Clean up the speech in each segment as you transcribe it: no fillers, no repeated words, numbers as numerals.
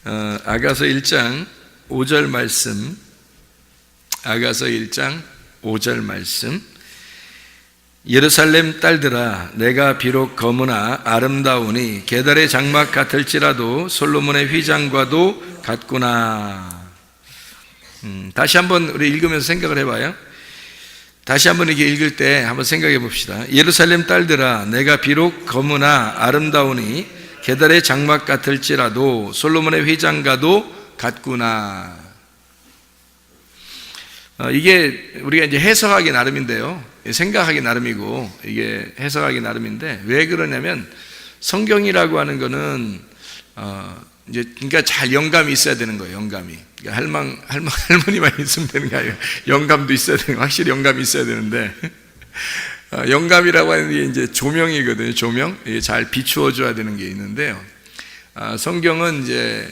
아가서 1장 5절 말씀, 아가서 1장 5절 말씀. 예루살렘 딸들아, 내가 비록 검으나 아름다우니 게달의 장막 같을지라도 솔로몬의 휘장과도 같구나. 다시 한번 우리 읽으면서 생각을 해봐요. 다시 한번 이렇게 읽을 때 한번 생각해 봅시다. 예루살렘 딸들아, 내가 비록 검으나 아름다우니 게달의 장막 같을지라도 솔로몬의 휘장과도 같구나. 이게 우리가 이제 해석하기 나름인데요, 생각하기 나름이고 이게 해석하기 나름인데, 왜 그러냐면 성경이라고 하는 거는 이제 그러니까 잘 영감이 있어야 되는 거예요. 영감이. 그러니까 할머니만 있으면 되는 게 아니라 영감도 있어야 되는 거, 확실히 영감이 있어야 되는데 영감이라고 하는 게 이제 조명이거든요. 조명. 잘 비추어 줘야 되는 게 있는데요. 성경은 이제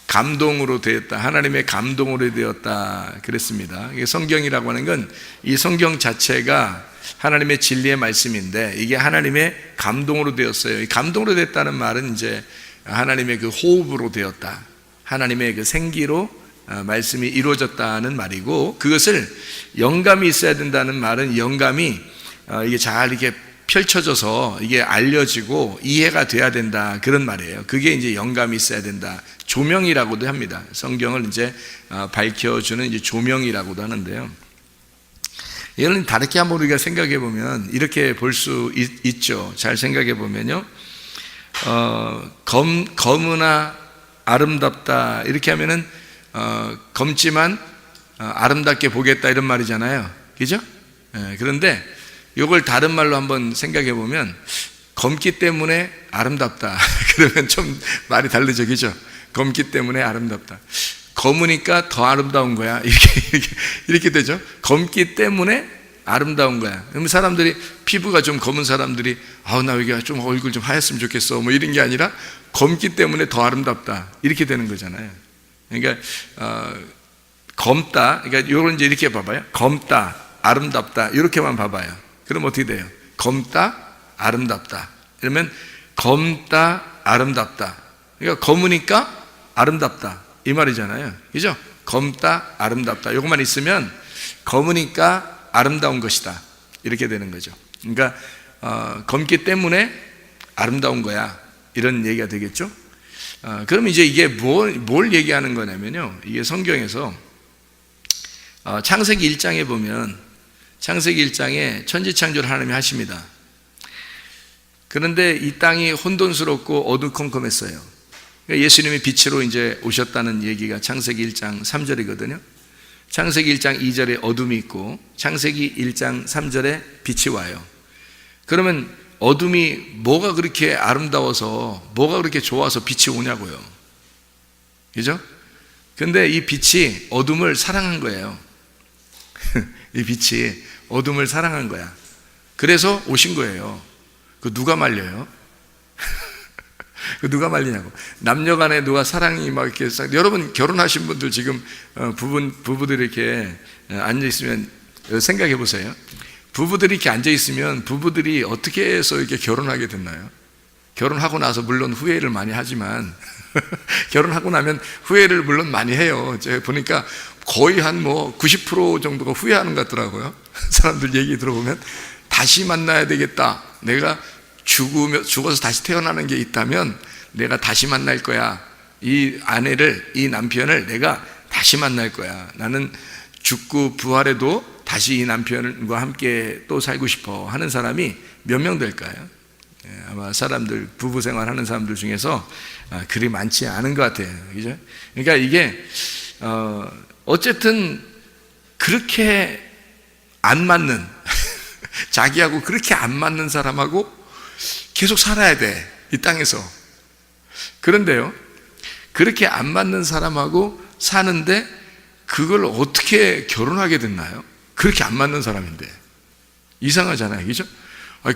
감동으로 되었다, 하나님의 감동으로 되었다 그랬습니다. 이게 성경이라고 하는 건 이 성경 자체가 하나님의 진리의 말씀인데 이게 하나님의 감동으로 되었어요. 이 감동으로 됐다는 말은 이제 하나님의 그 호흡으로 되었다, 하나님의 그 생기로 말씀이 이루어졌다는 말이고, 그것을 영감이 있어야 된다는 말은 영감이 이게 잘 이렇게 펼쳐져서 이게 알려지고 이해가 돼야 된다, 그런 말이에요. 그게 이제 영감이 있어야 된다. 조명이라고도 합니다. 성경을 이제 밝혀주는 이제 조명이라고도 하는데요. 이거는 다르게 한번 우리가 생각해 보면 이렇게 볼 수 있죠. 잘 생각해 보면요, 검으나 아름답다 이렇게 하면은 검지만 아름답게 보겠다 이런 말이잖아요. 그죠? 그런데 이걸 다른 말로 한번 생각해 보면 검기 때문에 아름답다 그러면 좀 말이 다르죠. 그죠? 검기 때문에 아름답다. 검으니까 더 아름다운 거야. 이렇게 되죠. 검기 때문에 아름다운 거야. 그러면 사람들이, 피부가 좀 검은 사람들이 나 여기가 좀 얼굴 좀 하였으면 좋겠어 뭐 이런 게 아니라 검기 때문에 더 아름답다 이렇게 되는 거잖아요. 그러니까 검다, 그러니까 요런 이제 이렇게 봐봐요. 검다, 아름답다 이렇게만 봐봐요. 그럼 어떻게 돼요? 검다, 아름답다. 그러면 검다, 아름답다. 그러니까 검으니까 아름답다 이 말이잖아요. 그죠? 검다, 아름답다. 요것만 있으면 검으니까 아름다운 것이다 이렇게 되는 거죠. 그러니까 검기 때문에 아름다운 거야 이런 얘기가 되겠죠. 그럼 이제 이게 뭘 얘기하는 거냐면요, 이게 성경에서 창세기 1장에 보면, 창세기 1장에 천지창조를 하나님이 하십니다. 그런데 이 땅이 혼돈스럽고 어두컴컴했어요. 그러니까 예수님이 빛으로 이제 오셨다는 얘기가 창세기 1장 3절이거든요. 창세기 1장 2절에 어둠이 있고 창세기 1장 3절에 빛이 와요. 그러면 어둠이 뭐가 그렇게 아름다워서, 뭐가 그렇게 좋아서 빛이 오냐고요. 그죠? 근데 이 빛이 어둠을 사랑한 거예요. 이 빛이 어둠을 사랑한 거야. 그래서 오신 거예요. 그 누가 말려요? 그 누가 말리냐고. 남녀 간에 누가 사랑이 막 이렇게, 여러분 결혼하신 분들 지금 부부들이 이렇게 앉아 있으면 생각해 보세요. 부부들이 이렇게 앉아 있으면 부부들이 어떻게 해서 이렇게 결혼하게 됐나요? 결혼하고 나서 물론 후회를 많이 하지만 결혼하고 나면 후회를 물론 많이 해요. 제가 보니까 거의 한 90% 정도가 후회하는 것 같더라고요. 사람들 얘기 들어보면 다시 만나야 되겠다. 내가 죽어서 다시 태어나는 게 있다면 내가 다시 만날 거야. 이 아내를, 이 남편을 내가 다시 만날 거야. 나는 죽고 부활해도 다시 이 남편과 함께 또 살고 싶어 하는 사람이 몇 명 될까요? 아마 사람들, 부부 생활하는 사람들 중에서 그리 많지 않은 것 같아요. 그죠? 그러니까 이게 어쨌든 그렇게 안 맞는 자기하고 그렇게 안 맞는 사람하고 계속 살아야 돼, 이 땅에서. 그런데요, 그렇게 안 맞는 사람하고 사는데 그걸 어떻게 결혼하게 됐나요? 그렇게 안 맞는 사람인데. 이상하잖아요. 그죠?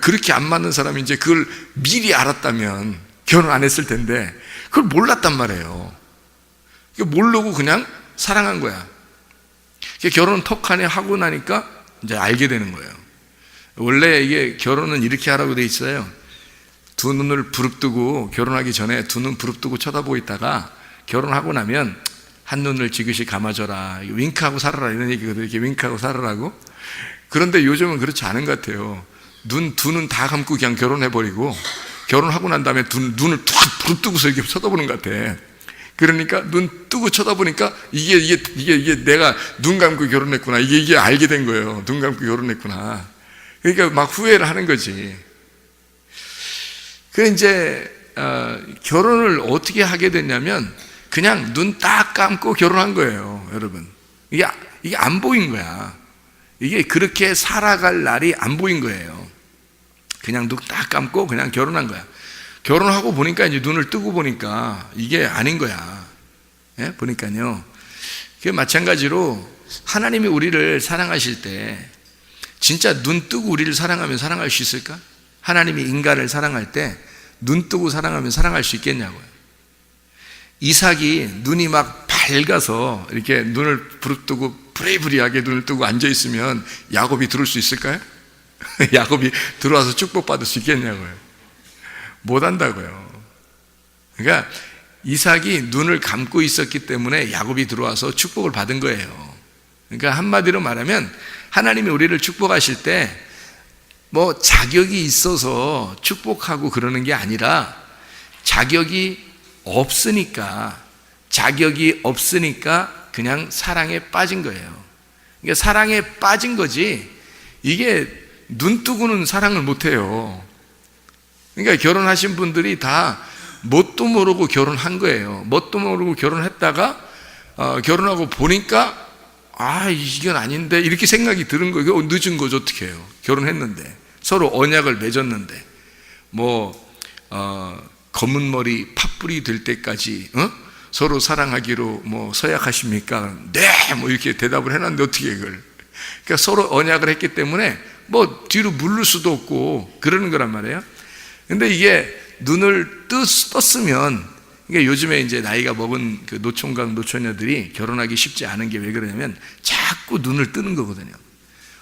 그렇게 안 맞는 사람이 이제 그걸 미리 알았다면 결혼 안 했을 텐데 그걸 몰랐단 말이에요. 모르고 그냥 사랑한 거야. 결혼 턱하니 하고 나니까 이제 알게 되는 거예요. 원래 이게 결혼은 이렇게 하라고 돼 있어요. 두 눈을 부릅뜨고, 결혼하기 전에 두 눈 부릅뜨고 쳐다보고 있다가 결혼하고 나면 한눈을 지그시 감아줘라, 윙크하고 살아라, 이런 얘기거든요. 이렇게 윙크하고 살아라고. 그런데 요즘은 그렇지 않은 것 같아요. 두 눈 다 감고 그냥 결혼해버리고, 결혼하고 난 다음에 눈을 툭 부릅뜨고서 이렇게 쳐다보는 것 같아. 그러니까 눈 뜨고 쳐다보니까 이게 내가 눈 감고 결혼했구나, 이게 알게 된 거예요. 눈 감고 결혼했구나. 그러니까 막 후회를 하는 거지. 그 이제 결혼을 어떻게 하게 됐냐면 그냥 눈 딱 감고 결혼한 거예요, 여러분. 이게 안 보인 거야. 이게 그렇게 살아갈 날이 안 보인 거예요. 그냥 눈 딱 감고 그냥 결혼한 거야. 결혼하고 보니까 이제 눈을 뜨고 보니까 이게 아닌 거야. 예? 보니까요. 그 마찬가지로 하나님이 우리를 사랑하실 때 진짜 눈 뜨고 우리를 사랑하면 사랑할 수 있을까? 하나님이 인간을 사랑할 때 눈 뜨고 사랑하면 사랑할 수 있겠냐고요. 이삭이 눈이 막 밝아서 이렇게 눈을 부릅뜨고 부리부리하게 눈을 뜨고 앉아있으면 야곱이 들어올 수 있을까요? 야곱이 들어와서 축복받을 수 있겠냐고요. 못한다고요. 그러니까 이삭이 눈을 감고 있었기 때문에 야곱이 들어와서 축복을 받은 거예요. 그러니까 한마디로 말하면 하나님이 우리를 축복하실 때 뭐 자격이 있어서 축복하고 그러는 게 아니라 자격이 없으니까 그냥 사랑에 빠진 거예요. 그러니까 사랑에 빠진 거지, 이게 눈 뜨고는 사랑을 못 해요. 그러니까 결혼하신 분들이 다 뭣도 모르고 결혼한 거예요. 뭣도 모르고 결혼했다가 결혼하고 보니까 이건 아닌데 이렇게 생각이 드는 거예요. 늦은 거죠. 어떻게 해요? 결혼했는데 서로 언약을 맺었는데 검은 머리 팥불이 될 때까지 서로 사랑하기로 서약하십니까? 네, 이렇게 대답을 해놨는데 어떻게 그걸? 그러니까 서로 언약을 했기 때문에 뒤로 물를 수도 없고 그러는 거란 말이에요. 근데 이게 눈을 떴으면, 그러니까 요즘에 이제 나이가 먹은 그 노총각 노처녀들이 결혼하기 쉽지 않은 게 왜 그러냐면 자꾸 눈을 뜨는 거거든요.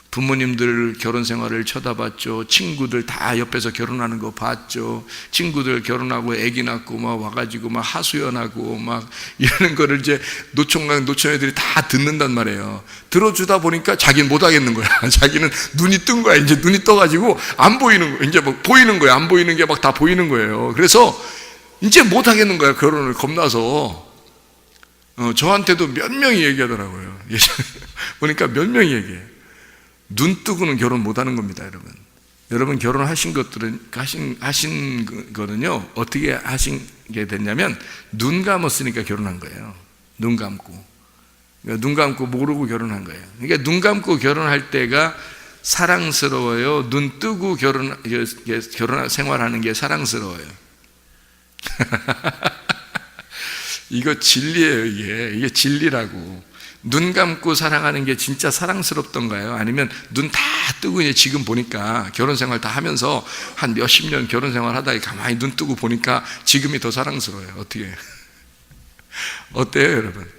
부모님들 결혼 생활을 쳐다봤죠. 친구들 다 옆에서 결혼하는 거 봤죠. 친구들 결혼하고 아기 낳고 막 와가지고 막 하소연하고 막 이러는 거를 이제 노총각 노처녀들이 다 듣는단 말이에요. 들어주다 보니까 자기는 못 하겠는 거야. 자기는 눈이 뜬 거야. 이제 눈이 떠가지고 안 보이는 거, 이제 막 보이는 거야. 안 보이는 게 막 다 보이는 거예요. 그래서 이제 못 하겠는 거야. 결혼을 겁나서. 저한테도 몇 명이 얘기하더라고요. 보니까 몇 명이 얘기해. 눈 뜨고는 결혼 못 하는 겁니다, 여러분. 여러분 결혼하신 것들은, 하신 거는요, 어떻게 하시게 됐냐면, 눈 감았으니까 결혼한 거예요. 눈 감고. 그러니까 눈 감고 모르고 결혼한 거예요. 그러니까 눈 감고 결혼할 때가 사랑스러워요? 눈 뜨고 결혼 생활하는 게 사랑스러워요? 이거 진리예요, 이게 진리라고. 눈 감고 사랑하는 게 진짜 사랑스럽던가요? 아니면 눈 다 뜨고 이제 지금 보니까 결혼 생활 다 하면서 한 몇십 년 결혼 생활 하다가 가만히 눈 뜨고 보니까 지금이 더 사랑스러워요? 어떻게? 어때요, 여러분?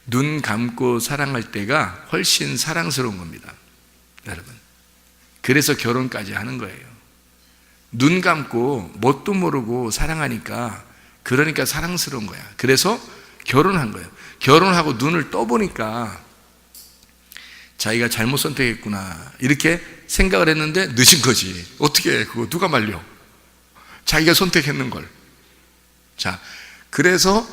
눈 감고 사랑할 때가 훨씬 사랑스러운 겁니다, 여러분. 그래서 결혼까지 하는 거예요. 눈 감고 뭣도 모르고 사랑하니까, 그러니까 사랑스러운 거야. 그래서 결혼한 거예요. 결혼하고 눈을 떠보니까 자기가 잘못 선택했구나 이렇게 생각을 했는데 늦은 거지. 어떻게 해? 그거 누가 말려? 자기가 선택했는 걸. 자, 그래서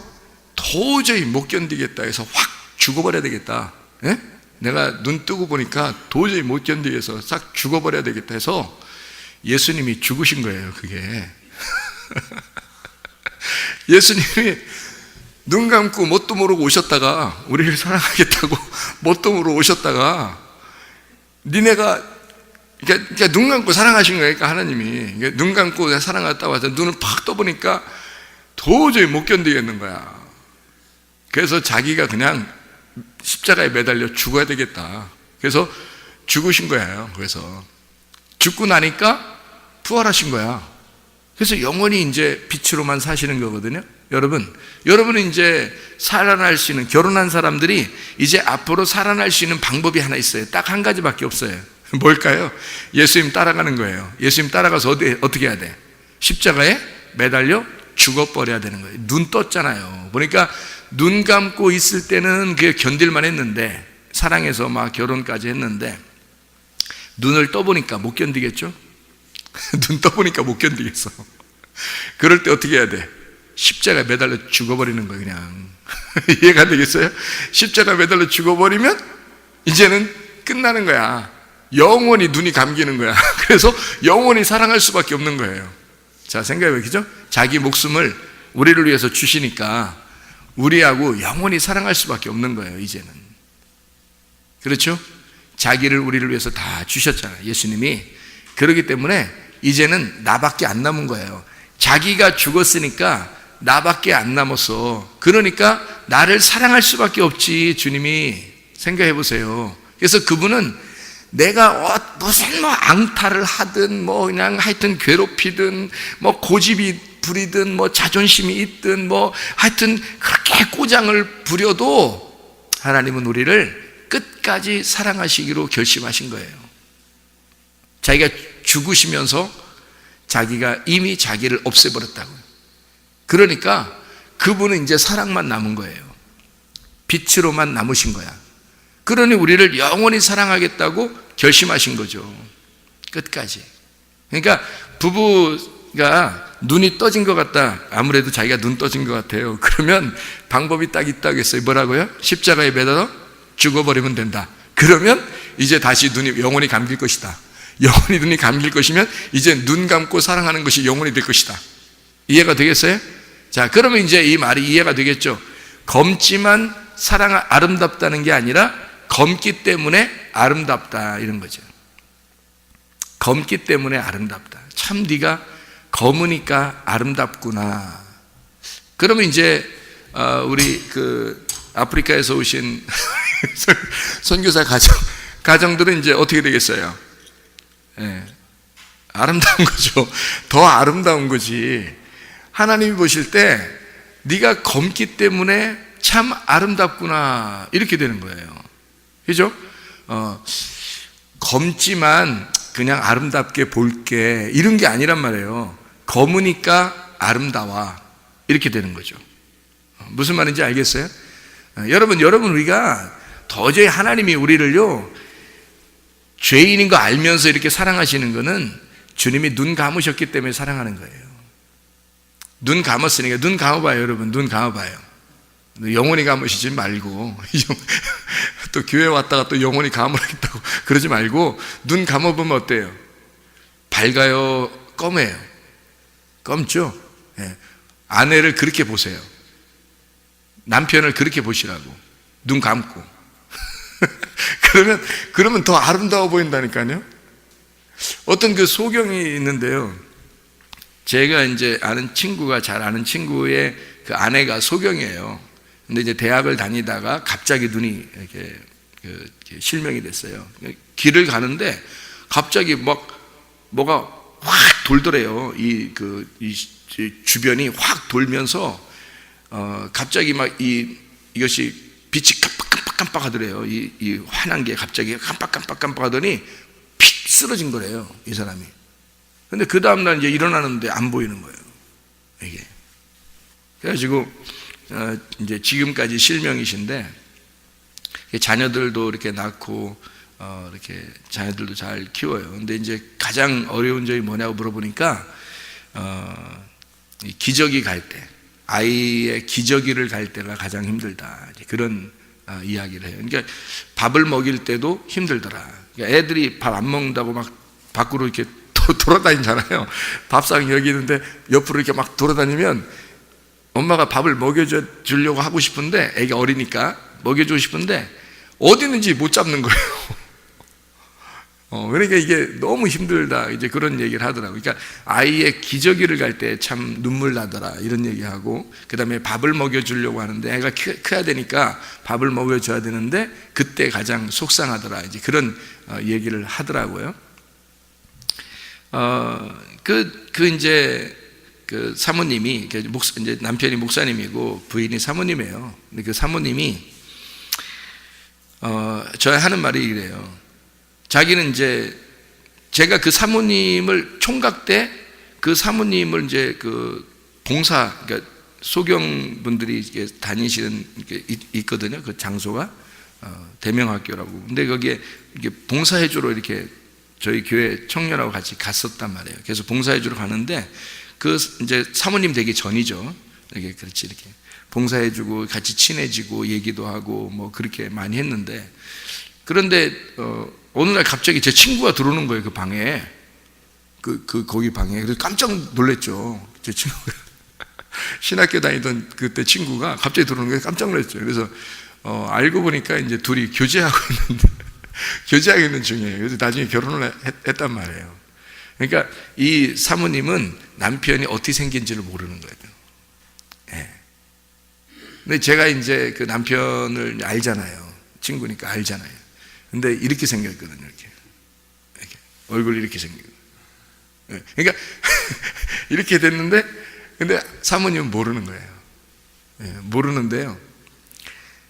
도저히 못 견디겠다 해서 확 죽어버려야 되겠다. 예? 내가 눈 뜨고 보니까 도저히 못 견디겠어 싹 죽어버려야 되겠다 해서 예수님이 죽으신 거예요. 그게 예수님이 눈 감고 뭣도 모르고 오셨다가, 우리를 사랑하겠다고 뭣도 모르고 오셨다가, 니네가 그러니까 눈 감고 사랑하신 거예요. 그러니까 하나님이 눈 감고 사랑하다고 해서 눈을 팍 떠보니까 도저히 못 견디겠는 거야. 그래서 자기가 그냥 십자가에 매달려 죽어야 되겠다. 그래서 죽으신 거예요. 그래서 죽고 나니까 부활하신 거야. 그래서 영원히 이제 빛으로만 사시는 거거든요. 여러분은 이제 살아날 수 있는, 결혼한 사람들이 이제 앞으로 살아날 수 있는 방법이 하나 있어요. 딱 한 가지밖에 없어요. 뭘까요? 예수님 따라가는 거예요. 예수님 따라가서 어떻게 해야 돼? 십자가에 매달려 죽어버려야 되는 거예요. 눈 떴잖아요. 보니까 눈 감고 있을 때는 그게 견딜만 했는데, 사랑해서 막 결혼까지 했는데, 눈을 떠보니까 못 견디겠죠? 눈 떠보니까 못 견디겠어. 그럴 때 어떻게 해야 돼? 십자가에 매달려 죽어버리는 거예요, 그냥. 이해가 되겠어요? 십자가에 매달려 죽어버리면 이제는 끝나는 거야. 영원히 눈이 감기는 거야. 그래서 영원히 사랑할 수밖에 없는 거예요. 자, 생각해보시죠? 자기 목숨을 우리를 위해서 주시니까 우리하고 영원히 사랑할 수밖에 없는 거예요, 이제는. 그렇죠? 자기를 우리를 위해서 다 주셨잖아요, 예수님이. 그렇기 때문에 이제는 나밖에 안 남은 거예요. 자기가 죽었으니까 나밖에 안 남았어. 그러니까 나를 사랑할 수밖에 없지, 주님이. 생각해 보세요. 그래서 그분은 내가 무슨 뭐 앙탈을 하든 뭐 그냥 하여튼 괴롭히든 뭐 고집이 부리든 뭐 자존심이 있든 뭐 하여튼 그렇게 꼬장을 부려도 하나님은 우리를 끝까지 사랑하시기로 결심하신 거예요. 자기가 죽으시면서 자기가 이미 자기를 없애버렸다고요. 그러니까 그분은 이제 사랑만 남은 거예요. 빛으로만 남으신 거야. 그러니 우리를 영원히 사랑하겠다고 결심하신 거죠. 끝까지. 그러니까 부부가 눈이 떠진 것 같다. 아무래도 자기가 눈 떠진 것 같아요. 그러면 방법이 딱 있다고 했어요. 뭐라고요? 십자가에 매달아 죽어버리면 된다. 그러면 이제 다시 눈이 영원히 감길 것이다. 영원히 눈이 감길 것이면 이제 눈 감고 사랑하는 것이 영원히 될 것이다. 이해가 되겠어요? 자, 그러면 이제 이 말이 이해가 되겠죠? 검지만 사랑 아름답다는 게 아니라 검기 때문에 아름답다, 이런 거죠. 검기 때문에 아름답다. 참 네가 검으니까 아름답구나. 그러면 이제 우리 그 아프리카에서 오신 선교사 가정들은 이제 어떻게 되겠어요? 예, 아름다운 거죠. 더 아름다운 거지. 하나님이 보실 때 네가 검기 때문에 참 아름답구나, 이렇게 되는 거예요. 그죠? 검지만 그냥 아름답게 볼게, 이런 게 아니란 말이에요. 검으니까 아름다워, 이렇게 되는 거죠. 무슨 말인지 알겠어요? 여러분 우리가 도저히 하나님이 우리를요 죄인인 거 알면서 이렇게 사랑하시는 거는 주님이 눈 감으셨기 때문에 사랑하는 거예요. 눈 감았으니까. 눈 감아봐요, 여러분. 눈 감아봐요. 영원히 감으시지 말고 또 교회 왔다가 또 영원히 감으라겠다고 그러지 말고 눈 감아보면 어때요? 밝아요? 검해요? 검죠? 예. 아내를 그렇게 보세요. 남편을 그렇게 보시라고. 눈 감고. 그러면 더 아름다워 보인다니까요. 어떤 그 소경이 있는데요. 제가 이제 잘 아는 친구의 그 아내가 소경이에요. 근데 이제 대학을 다니다가 갑자기 눈이 이렇게 실명이 됐어요. 길을 가는데 갑자기 막 뭐가 확 돌더래요. 이 주변이 확 돌면서 갑자기 막 이것이 빛이 깜빡깜빡하더래요. 이 환한 게 갑자기 깜빡깜빡하더니 픽 쓰러진 거래요, 이 사람이. 근데 그 다음날 이제 일어나는데 안 보이는 거예요, 이게. 그래가지고 이제 지금까지 실명이신데, 자녀들도 이렇게 낳고 이렇게 자녀들도 잘 키워요. 근데 이제 가장 어려운 점이 뭐냐고 물어보니까 기저귀 갈 때, 아이의 기저귀를 갈 때가 가장 힘들다, 그런 이야기를 해요. 그러니까 밥을 먹일 때도 힘들더라. 그러니까 애들이 밥 안 먹는다고 막 밖으로 이렇게 돌아다니잖아요. 밥상 여기 있는데 옆으로 이렇게 막 돌아다니면 엄마가 밥을 먹여주려고 하고 싶은데, 애가 어리니까 먹여주고 싶은데 어디 있는지 못 잡는 거예요. 그러니까 이게 너무 힘들다, 이제 그런 얘기를 하더라고요. 그러니까 아이의 기저귀를 갈 때 참 눈물 나더라, 이런 얘기하고, 그 다음에 밥을 먹여주려고 하는데 애가 커야 되니까 밥을 먹여줘야 되는데 그때 가장 속상하더라, 이제 그런 얘기를 하더라고요. 이제 그 사모님이, 이제 남편이 목사님이고 부인이 사모님이에요. 근데 그 사모님이 저희 하는 말이 이래요. 자기는 이제 제가 그 사모님을 총각 때 그 사모님을 이제 봉사, 그러니까 소경분들이 이게 다니시는 게 있거든요. 그 장소가 대명학교라고. 근데 거기에 이게 봉사해주러 이렇게 저희 교회 청년하고 같이 갔었단 말이에요. 그래서 봉사해주러 가는데 그 이제 사모님 되기 전이죠. 이게 그렇지 이렇게 봉사해주고 같이 친해지고 얘기도 하고 뭐 그렇게 많이 했는데, 그런데 어느 날 갑자기 제 친구가 들어오는 거예요. 그 방에 거기 방에. 그래서 깜짝 놀랐죠. 제 친구가 신학교 다니던 그때 친구가 갑자기 들어오는 거예요. 깜짝 놀랐죠. 그래서 알고 보니까 이제 둘이 교제하고 있는 중이에요. 그래서 나중에 결혼을 했단 말이에요. 그러니까 이 사모님은 남편이 어떻게 생긴지를 모르는 거예요. 네. 근데 제가 이제 그 남편을 알잖아요. 친구니까 알잖아요. 근데 이렇게 생겼거든요. 이렇게 얼굴이 이렇게 생겼거든요. 네. 그러니까 이렇게 됐는데, 근데 사모님은 모르는 거예요. 네. 모르는데요.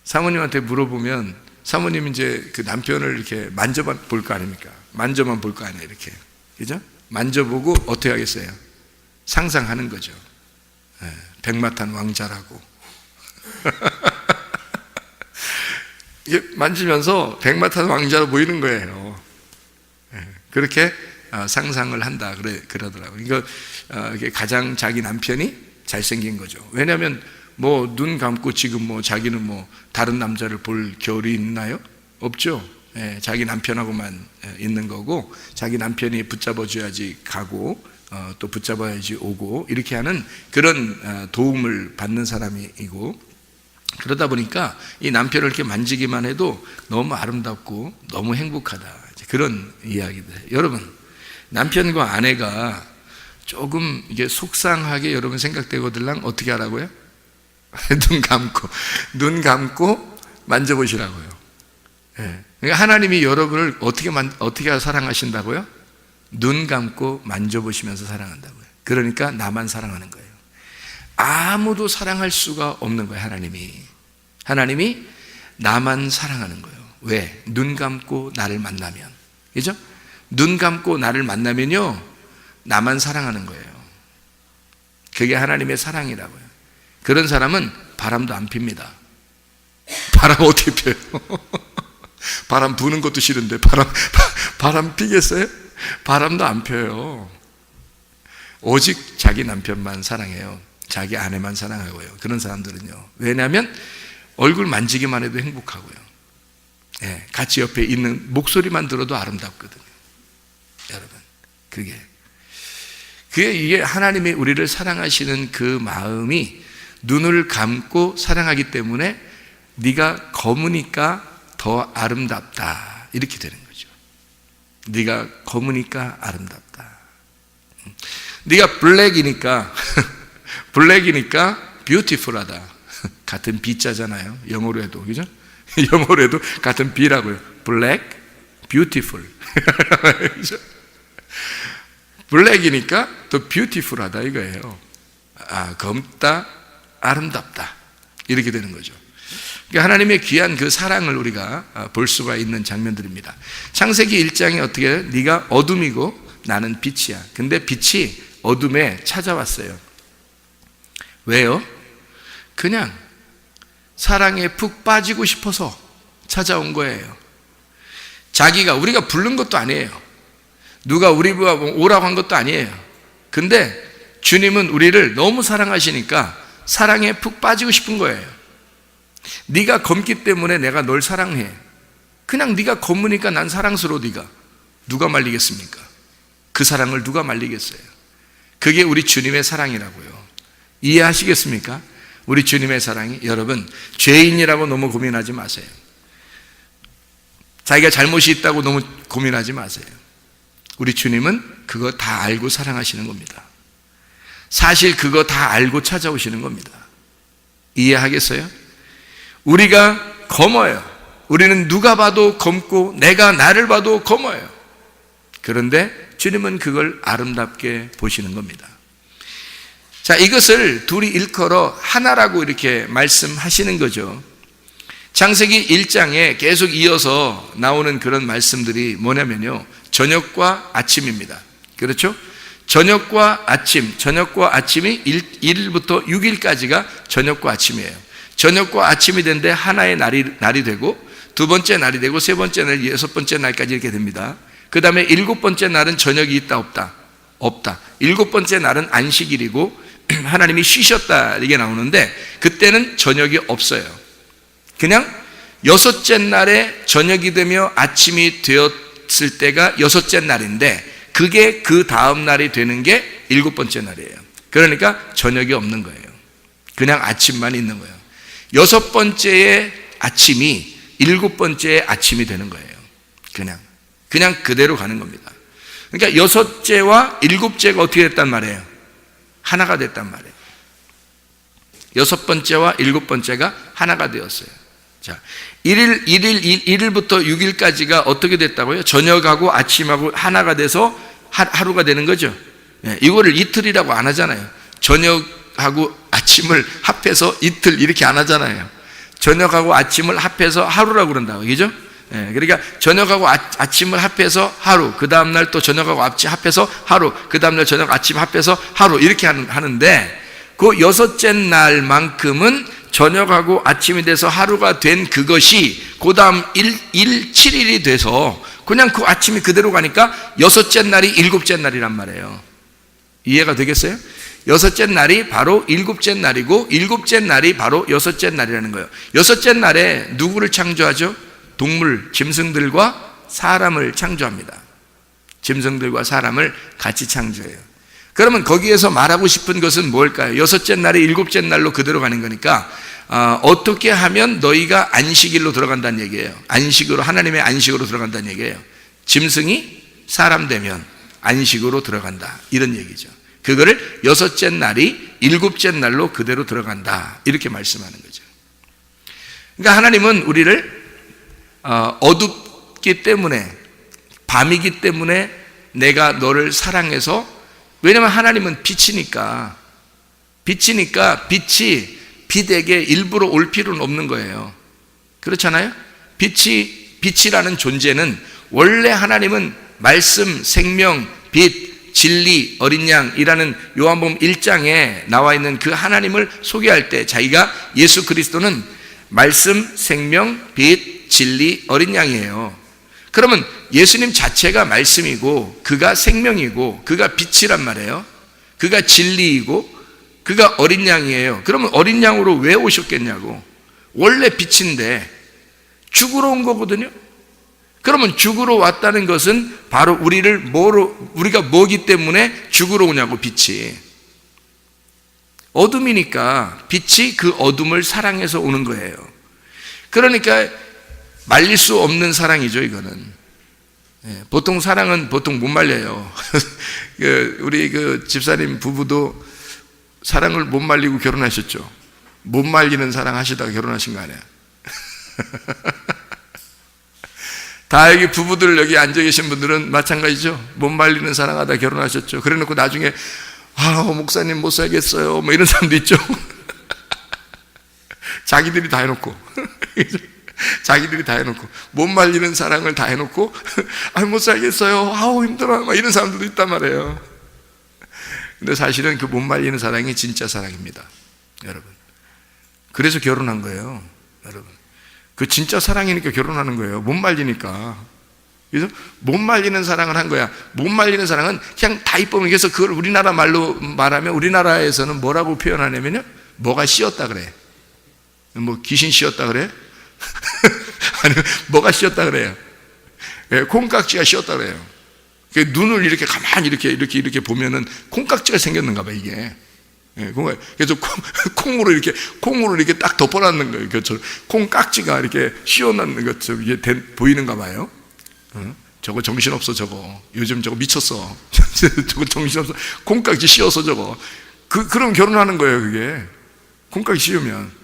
사모님한테 물어보면 사모님 이제 그 남편을 이렇게 만져만 볼 거 아닙니까? 만져만 볼 거 아니에요. 이렇게. 그죠? 만져보고 어떻게 하겠어요? 상상하는 거죠. 네. 백마탄 왕자라고. 이게 만지면서 백마탄 왕자로 보이는 거예요. 네. 그렇게 상상을 한다 그러더라고요. 이게 가장 자기 남편이 잘생긴 거죠. 왜냐하면 뭐 눈 감고 지금 뭐 자기는 뭐 다른 남자를 볼 겨울이 있나요? 없죠. 예, 자기 남편하고만 있는 거고, 자기 남편이 붙잡아줘야지 가고 또 붙잡아야지 오고, 이렇게 하는 그런 도움을 받는 사람이고, 그러다 보니까 이 남편을 이렇게 만지기만 해도 너무 아름답고 너무 행복하다, 그런 이야기들. 여러분, 남편과 아내가 조금 이게 속상하게 여러분 생각되거들랑 어떻게 하라고요? 눈 감고 만져보시라고요. 네. 그러니까 하나님이 여러분을 어떻게 사랑하신다고요? 눈 감고 만져보시면서 사랑한다고요. 그러니까 나만 사랑하는 거예요. 아무도 사랑할 수가 없는 거예요. 하나님이 나만 사랑하는 거예요. 왜? 눈 감고 나를 만나면. 그죠? 눈 감고 나를 만나면요, 나만 사랑하는 거예요. 그게 하나님의 사랑이라고요. 그런 사람은 바람도 안 핍니다. 바람 어떻게 펴요? 바람 부는 것도 싫은데 바람 피겠어요? 바람도 안 펴요. 오직 자기 남편만 사랑해요. 자기 아내만 사랑하고요. 그런 사람들은요. 왜냐하면 얼굴 만지기만 해도 행복하고요. 네, 같이 옆에 있는 목소리만 들어도 아름답거든요. 여러분, 이게 하나님이 우리를 사랑하시는 그 마음이 눈을 감고 사랑하기 때문에 네가 검으니까 더 아름답다, 이렇게 되는 거죠. 네가 검으니까 아름답다. 네가 블랙이니까 beautiful하다. 같은 B자잖아요. 영어로 해도, 그죠? 영어로 해도 같은 B라고요. black, beautiful. 그죠? 블랙이니까 더 beautiful하다 이거예요. 검다, 아름답다, 이렇게 되는 거죠. 그러니까 하나님의 귀한 그 사랑을 우리가 볼 수가 있는 장면들입니다. 창세기 1장에 어떻게 해요? 네가 어둠이고 나는 빛이야. 근데 빛이 어둠에 찾아왔어요. 왜요? 그냥 사랑에 푹 빠지고 싶어서 찾아온 거예요. 우리가 부른 것도 아니에요. 누가 우리 오라고 한 것도 아니에요. 근데 주님은 우리를 너무 사랑하시니까 사랑에 푹 빠지고 싶은 거예요. 네가 검기 때문에 내가 널 사랑해. 그냥 네가 검으니까 난 사랑스러워. 누가 말리겠습니까? 그 사랑을 누가 말리겠어요? 그게 우리 주님의 사랑이라고요. 이해하시겠습니까? 우리 주님의 사랑이. 여러분, 죄인이라고 너무 고민하지 마세요. 자기가 잘못이 있다고 너무 고민하지 마세요. 우리 주님은 그거 다 알고 사랑하시는 겁니다. 사실 그거 다 알고 찾아오시는 겁니다. 이해하겠어요? 우리가 검어요. 우리는 누가 봐도 검고 내가 나를 봐도 검어요. 그런데 주님은 그걸 아름답게 보시는 겁니다. 자, 이것을 둘이 일컬어 하나라고 이렇게 말씀하시는 거죠. 창세기 1장에 계속 이어서 나오는 그런 말씀들이 뭐냐면요, 저녁과 아침입니다. 그렇죠? 저녁과 아침이 1일부터 6일까지가 저녁과 아침이에요. 저녁과 아침이 되는데 하나의 날이 되고, 두 번째 날이 되고, 세 번째 날, 여섯 번째 날까지 이렇게 됩니다. 그 다음에 일곱 번째 날은 저녁이 있다 없다. 일곱 번째 날은 안식일이고 하나님이 쉬셨다 이게 나오는데, 그때는 저녁이 없어요. 그냥 여섯째 날에 저녁이 되며 아침이 되었을 때가 여섯째 날인데, 그게 그 다음 날이 되는 게 일곱 번째 날이에요. 그러니까 저녁이 없는 거예요. 그냥 아침만 있는 거예요. 여섯 번째의 아침이 일곱 번째의 아침이 되는 거예요. 그냥 그대로 가는 겁니다. 그러니까 여섯째와 일곱째가 어떻게 됐단 말이에요? 하나가 됐단 말이에요. 여섯 번째와 일곱 번째가 하나가 되었어요. 자, 1일부터 6일까지가 어떻게 됐다고요? 저녁하고 아침하고 하나가 돼서 하루가 되는 거죠. 이거를 이틀이라고 안 하잖아요. 저녁하고 아침을 합해서 이틀 이렇게 안 하잖아요. 저녁하고 아침을 합해서 하루라고 그런다고, 그죠? 그러니까 저녁하고 아침을 합해서 하루, 그 다음날 또 저녁하고 아침 합해서 하루, 그 다음날 저녁 아침 합해서 하루 이렇게 하는데, 그 여섯째 날만큼은 저녁하고 아침이 돼서 하루가 된 그것이 그 다음 7일이 돼서 그냥 그 아침이 그대로 가니까 여섯째 날이 일곱째 날이란 말이에요. 이해가 되겠어요? 여섯째 날이 바로 일곱째 날이고, 일곱째 날이 바로 여섯째 날이라는 거예요. 여섯째 날에 누구를 창조하죠? 동물, 짐승들과 사람을 창조합니다. 짐승들과 사람을 같이 창조해요. 그러면 거기에서 말하고 싶은 것은 뭘까요? 여섯째 날이 일곱째 날로 그대로 가는 거니까 어떻게 하면 너희가 안식일로 들어간다는 얘기예요. 안식으로, 하나님의 안식으로 들어간다는 얘기예요. 짐승이 사람 되면 안식으로 들어간다, 이런 얘기죠. 그거를 여섯째 날이 일곱째 날로 그대로 들어간다, 이렇게 말씀하는 거죠. 그러니까 하나님은 우리를 어둡기 때문에, 밤이기 때문에 내가 너를 사랑해서, 왜냐하면 하나님은 빛이니까 빛이 빛에게 일부러 올 필요는 없는 거예요. 그렇잖아요? 빛이라는 존재는, 원래 하나님은 말씀, 생명, 빛, 진리, 어린 양이라는 요한복음 1장에 나와 있는 그 하나님을 소개할 때 자기가 예수 그리스도는 말씀, 생명, 빛, 진리, 어린 양이에요. 그러면 예수님 자체가 말씀이고, 그가 생명이고, 그가 빛이란 말이에요. 그가 진리이고, 그가 어린 양이에요. 그러면 어린 양으로 왜 오셨겠냐고. 원래 빛인데 죽으러 온 거거든요. 그러면 죽으러 왔다는 것은 바로 우리가 뭐기 때문에 죽으러 오냐고. 빛이 어둠이니까 빛이 그 어둠을 사랑해서 오는 거예요. 그러니까 말릴 수 없는 사랑이죠, 이거는. 보통 사랑은 보통 못 말려요. 우리 그 집사님 부부도 사랑을 못 말리고 결혼하셨죠. 못 말리는 사랑 하시다가 결혼하신 거 아니에요? 다 여기 부부들 여기 앉아 계신 분들은 마찬가지죠. 못 말리는 사랑하다 결혼하셨죠. 그래 놓고 나중에 목사님 못 살겠어요 뭐 이런 사람도 있죠. 자기들이 다 해놓고 못 말리는 사랑을 다 해놓고 못 살겠어요, 힘들어요 막 이런 사람들도 있단 말이에요. 근데 사실은 그 못 말리는 사랑이 진짜 사랑입니다, 여러분. 그래서 결혼한 거예요, 여러분. 그 진짜 사랑이니까 결혼하는 거예요. 못 말리니까. 그래서 못 말리는 사랑을 한 거야. 못 말리는 사랑은 그냥 다 이쁘면, 그래서 그걸 우리나라 말로 말하면, 우리나라에서는 뭐라고 표현하냐면요, 뭐가 씌었다 그래. 뭐 귀신 씌었다 그래? 아니, 뭐가 씌었다 그래요? 콩깍지가 씌었다 그래요. 눈을 이렇게 가만히 이렇게 보면은 콩깍지가 생겼는가 봐, 이게. 그래서 콩으로 이렇게 딱 덮어놨는 거예요. 콩깍지가 이렇게 씌워놨는 것처럼 이게 보이는가 봐요. 저거 정신없어, 저거. 요즘 저거 미쳤어. 저거 정신없어. 콩깍지 씌워서 저거. 그럼 결혼하는 거예요, 그게. 콩깍지 씌우면.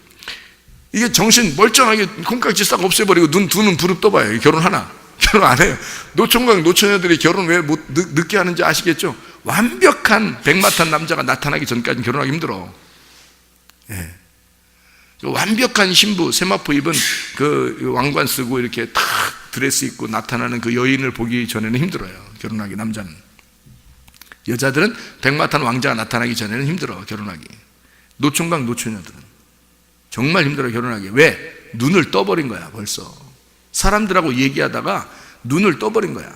이게 정신 멀쩡하게 콩깍지 싹 없애버리고 두 눈 부릅 떠봐요. 결혼하나? 결혼 안 해요. 노총각, 노처녀들이 결혼 왜 늦게 하는지 아시겠죠? 완벽한 백마탄 남자가 나타나기 전까지는 결혼하기 힘들어. 완벽한 신부, 세마포 입은 그 왕관 쓰고 이렇게 탁 드레스 입고 나타나는 그 여인을 보기 전에는 힘들어요, 결혼하기, 남자는. 여자들은 백마탄 왕자가 나타나기 전에는 힘들어, 결혼하기. 노총각 노처녀들은 정말 힘들어, 결혼하기. 왜? 눈을 떠버린 거야, 벌써. 사람들하고 얘기하다가 눈을 떠버린 거야.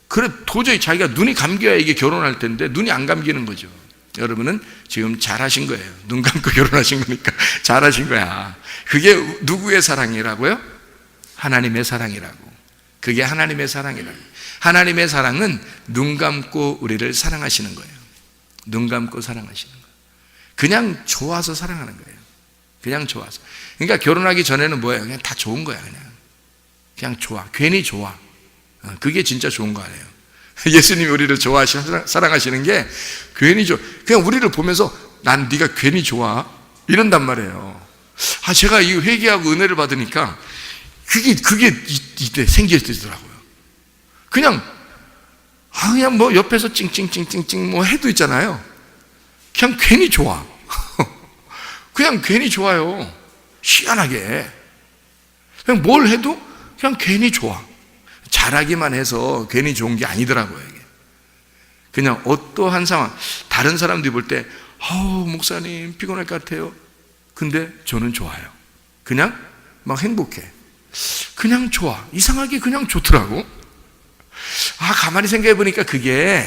그래, 도저히 자기가 눈이 감겨야 이게 결혼할 텐데 눈이 안 감기는 거죠. 여러분은 지금 잘하신 거예요. 눈 감고 결혼하신 거니까 잘하신 거야. 그게 누구의 사랑이라고요? 하나님의 사랑이라고. 그게 하나님의 사랑이라고. 하나님의 사랑은 눈 감고 우리를 사랑하시는 거예요. 눈 감고 사랑하시는 거예요. 그냥 좋아서 사랑하는 거예요. 그냥 좋아서. 그러니까 결혼하기 전에는 뭐예요? 그냥 다 좋은 거야. 그냥 좋아. 괜히 좋아. 그게 진짜 좋은 거 아니에요. 예수님이 우리를 좋아하시고 사랑하시는 게 괜히 좋아. 그냥 우리를 보면서 난 네가 괜히 좋아 이런단 말이에요. 제가 이 회개하고 은혜를 받으니까 그게 이때 생기더라고요. 그냥 뭐 옆에서 찡찡찡찡찡 뭐 해도 있잖아요. 그냥 괜히 좋아. 그냥 괜히 좋아요. 희한하게. 그냥 뭘 해도 그냥 괜히 좋아. 잘하기만 해서 괜히 좋은 게 아니더라고요, 이게. 그냥 어떠한 상황, 다른 사람들이 볼 때, 목사님, 피곤할 것 같아요. 근데 저는 좋아요. 그냥 막 행복해. 그냥 좋아. 이상하게 그냥 좋더라고. 가만히 생각해 보니까 그게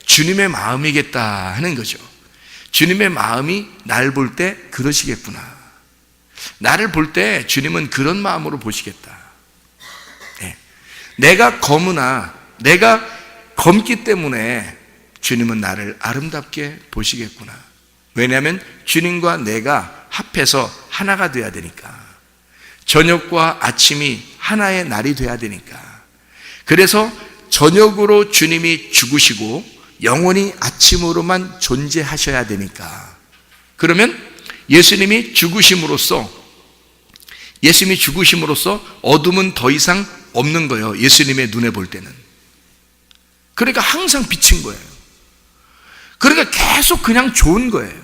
주님의 마음이겠다 하는 거죠. 주님의 마음이 날 볼 때 그러시겠구나. 나를 볼 때 주님은 그런 마음으로 보시겠다. 내가 검으나 내가 검기 때문에 주님은 나를 아름답게 보시겠구나. 왜냐하면 주님과 내가 합해서 하나가 돼야 되니까. 저녁과 아침이 하나의 날이 돼야 되니까. 그래서 저녁으로 주님이 죽으시고 영원히 아침으로만 존재하셔야 되니까. 그러면 예수님이 죽으심으로써 어둠은 더 이상 없는 거예요. 예수님의 눈에 볼 때는. 그러니까 항상 빛인 거예요. 그러니까 계속 그냥 좋은 거예요.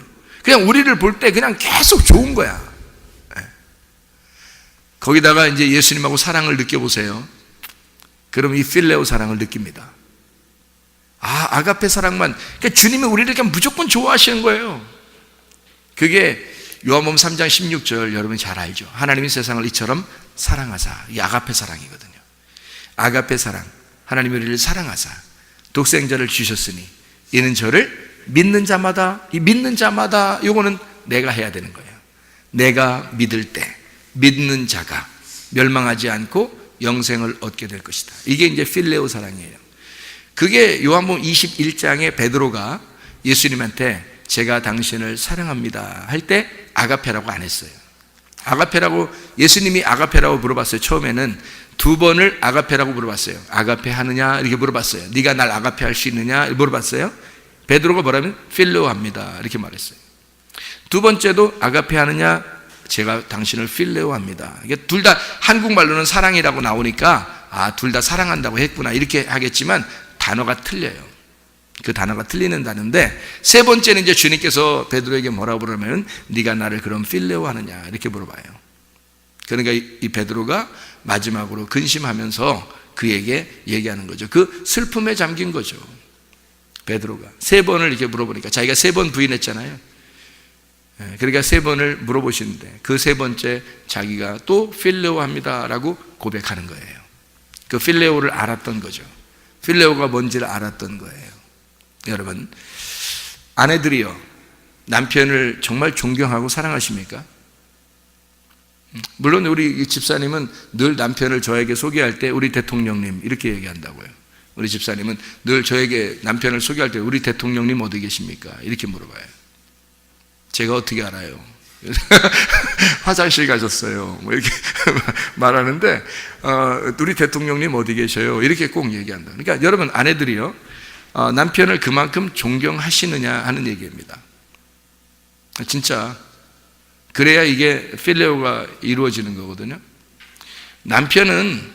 그냥 우리를 볼 때 그냥 계속 좋은 거야. 거기다가 이제 예수님하고 사랑을 느껴보세요. 그럼 이 필레오 사랑을 느낍니다. 아가페 사랑만. 그러니까 주님이 우리를 그냥 무조건 좋아하시는 거예요. 그게 요한복음 3장 16절 여러분이 잘 알죠. 하나님이 세상을 이처럼 사랑하사. 이 아가페 사랑이거든요. 아가페 사랑. 하나님이 우리를 사랑하사 독생자를 주셨으니 이는 저를 믿는 자마다, 이 믿는 자마다 요거는 내가 해야 되는 거예요. 내가 믿을 때 믿는 자가 멸망하지 않고 영생을 얻게 될 것이다. 이게 이제 필레오 사랑이에요. 그게 요한복음 21장에 베드로가 예수님한테 제가 당신을 사랑합니다 할 때 아가페라고 안 했어요. 아가페라고, 예수님이 아가페라고 물어봤어요. 처음에는 두 번을 아가페라고 물어봤어요. 아가페 하느냐 이렇게 물어봤어요. 네가 날 아가페 할 수 있느냐 물어봤어요. 베드로가 뭐라면 필레오 합니다 이렇게 말했어요. 두 번째도 아가페 하느냐, 제가 당신을 필레오 합니다. 이게 둘 다 한국말로는 사랑이라고 나오니까 둘 다 사랑한다고 했구나 이렇게 하겠지만 단어가 틀려요. 그 단어가 틀리는 단어인데, 세 번째는 이제 주님께서 베드로에게 뭐라고 그러면 네가 나를 그럼 필레오 하느냐 이렇게 물어봐요. 그러니까 이 베드로가 마지막으로 근심하면서 그에게 얘기하는 거죠. 그 슬픔에 잠긴 거죠. 베드로가 세 번을 이렇게 물어보니까, 자기가 세 번 부인했잖아요. 그러니까 세 번을 물어보시는데 그 세 번째 자기가 또 필레오 합니다라고 고백하는 거예요. 그 필레오를 알았던 거죠. 필레오가 뭔지를 알았던 거예요. 여러분, 아내들이요, 남편을 정말 존경하고 사랑하십니까? 물론 우리 집사님은 늘 남편을 저에게 소개할 때 우리 대통령님 이렇게 얘기한다고요. 우리 집사님은 늘 저에게 남편을 소개할 때 우리 대통령님 어디 계십니까? 이렇게 물어봐요. 제가 어떻게 알아요? 화장실 가셨어요 뭐 이렇게 말하는데 우리 대통령님 어디 계셔요? 이렇게 꼭 얘기한다. 그러니까 여러분, 아내들이요, 남편을 그만큼 존경하시느냐 하는 얘기입니다. 진짜 그래야 이게 필레오가 이루어지는 거거든요. 남편은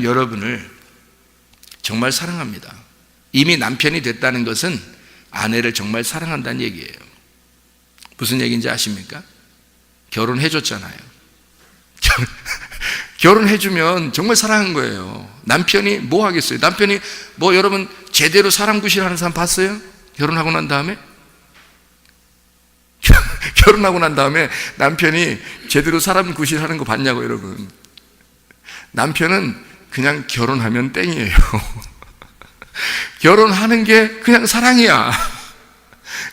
여러분을 정말 사랑합니다. 이미 남편이 됐다는 것은 아내를 정말 사랑한다는 얘기예요. 무슨 얘기인지 아십니까? 결혼해줬잖아요. 결혼해주면 정말 사랑한 거예요. 남편이 뭐 하겠어요? 남편이 뭐 여러분 제대로 사람 구실하는 사람 봤어요? 결혼하고 난 다음에? 결혼하고 난 다음에 남편이 제대로 사람 구실하는 거 봤냐고 여러분. 남편은 그냥 결혼하면 땡이에요. 결혼하는 게 그냥 사랑이야.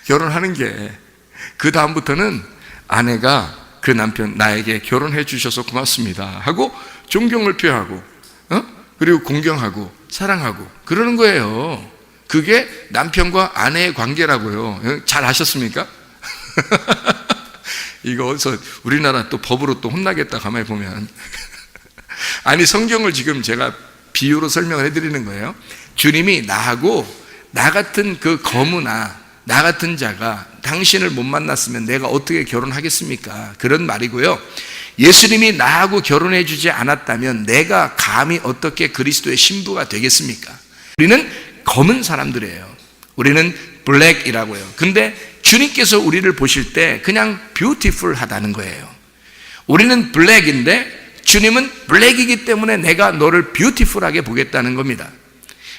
결혼하는 게. 그 다음부터는 아내가 그 남편 나에게 결혼해 주셔서 고맙습니다 하고 존경을 표하고 그리고 공경하고 사랑하고 그러는 거예요. 그게 남편과 아내의 관계라고요. 잘 아셨습니까? 이거 어디서 우리나라 또 법으로 또 혼나겠다 가만히 보면. 아니 성경을 지금 제가 비유로 설명을 해드리는 거예요. 주님이 나하고 나 같은 그 거무나 나 같은 자가 당신을 못 만났으면 내가 어떻게 결혼하겠습니까? 그런 말이고요. 예수님이 나하고 결혼해 주지 않았다면 내가 감히 어떻게 그리스도의 신부가 되겠습니까? 우리는 검은 사람들이에요. 우리는 블랙이라고요. 근데 주님께서 우리를 보실 때 그냥 뷰티풀하다는 거예요. 우리는 블랙인데 주님은 블랙이기 때문에 내가 너를 뷰티풀하게 보겠다는 겁니다.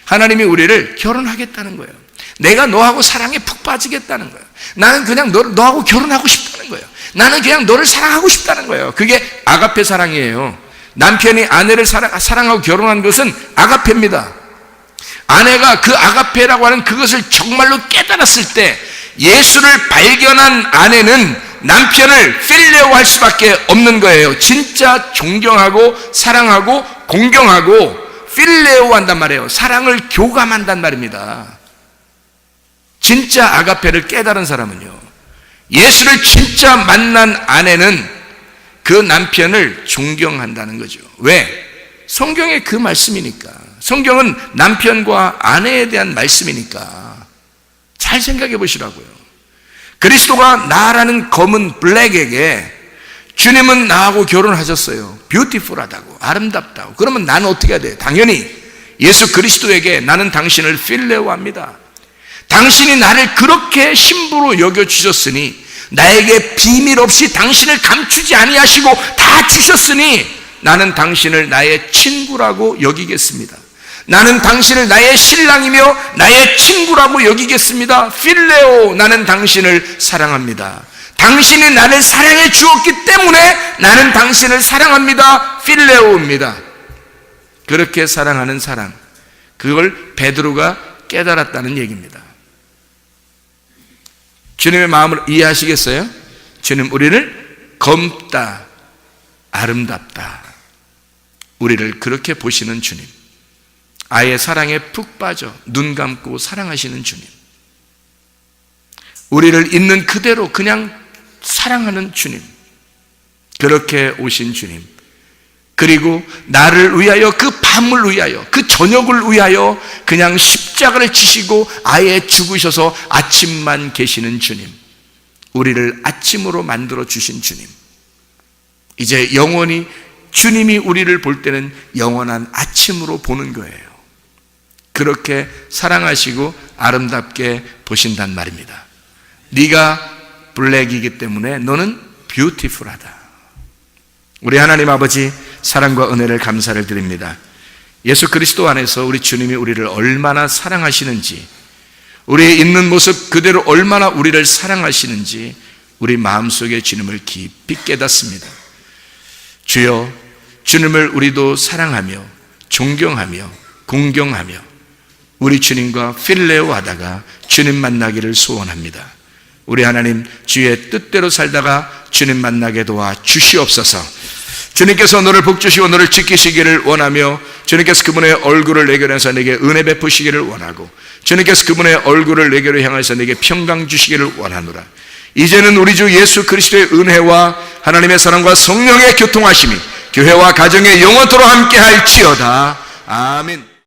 하나님이 우리를 결혼하겠다는 거예요. 내가 너하고 사랑에 푹 빠지겠다는 거예요. 나는 그냥 너하고 결혼하고 싶다는 거예요. 나는 그냥 너를 사랑하고 싶다는 거예요. 그게 아가페 사랑이에요. 남편이 아내를 사랑하고 결혼한 것은 아가페입니다. 아내가 그 아가페라고 하는 그것을 정말로 깨달았을 때 예수를 발견한 아내는 남편을 필레오할 수밖에 없는 거예요. 진짜 존경하고 사랑하고 공경하고 필레오한단 말이에요. 사랑을 교감한단 말입니다. 진짜 아가페를 깨달은 사람은요, 예수를 진짜 만난 아내는 그 남편을 존경한다는 거죠. 왜? 성경의 그 말씀이니까. 성경은 남편과 아내에 대한 말씀이니까 잘 생각해 보시라고요. 그리스도가 나라는 검은 블랙에게 주님은 나하고 결혼하셨어요. 뷰티풀하다고, 아름답다고. 그러면 나는 어떻게 해야 돼? 당연히 예수 그리스도에게 나는 당신을 필레오합니다. 당신이 나를 그렇게 신부로 여겨주셨으니, 나에게 비밀 없이 당신을 감추지 아니하시고 다 주셨으니 나는 당신을 나의 친구라고 여기겠습니다. 나는 당신을 나의 신랑이며 나의 친구라고 여기겠습니다. 필레오, 나는 당신을 사랑합니다. 당신이 나를 사랑해 주었기 때문에 나는 당신을 사랑합니다. 필레오입니다. 그렇게 사랑하는 사랑, 그걸 베드로가 깨달았다는 얘기입니다. 주님의 마음을 이해하시겠어요? 주님 우리를 검다, 아름답다, 우리를 그렇게 보시는 주님, 아예 사랑에 푹 빠져 눈 감고 사랑하시는 주님, 우리를 있는 그대로 그냥 사랑하는 주님, 그렇게 오신 주님, 그리고 나를 위하여, 그 밤을 위하여, 그 저녁을 위하여 그냥 십자가를 지시고 아예 죽으셔서 아침만 계시는 주님, 우리를 아침으로 만들어 주신 주님, 이제 영원히 주님이 우리를 볼 때는 영원한 아침으로 보는 거예요. 그렇게 사랑하시고 아름답게 보신단 말입니다. 네가 블랙이기 때문에 너는 뷰티풀하다. 우리 하나님 아버지, 사랑과 은혜를 감사를 드립니다. 예수 그리스도 안에서 우리 주님이 우리를 얼마나 사랑하시는지, 우리의 있는 모습 그대로 얼마나 우리를 사랑하시는지 우리 마음속에 주님을 깊이 깨닫습니다. 주여, 주님을 우리도 사랑하며 존경하며 공경하며 우리 주님과 필레오 하다가 주님 만나기를 소원합니다. 우리 하나님, 주의 뜻대로 살다가 주님 만나게 도와 주시옵소서. 주님께서 너를 복주시고 너를 지키시기를 원하며, 주님께서 그분의 얼굴을 내게로 향해서 내게 은혜 베푸시기를 원하고, 주님께서 그분의 얼굴을 내게로 향해서 내게 평강 주시기를 원하노라. 이제는 우리 주 예수 그리스도의 은혜와 하나님의 사랑과 성령의 교통하심이 교회와 가정에 영원토록 함께할지어다. 아멘.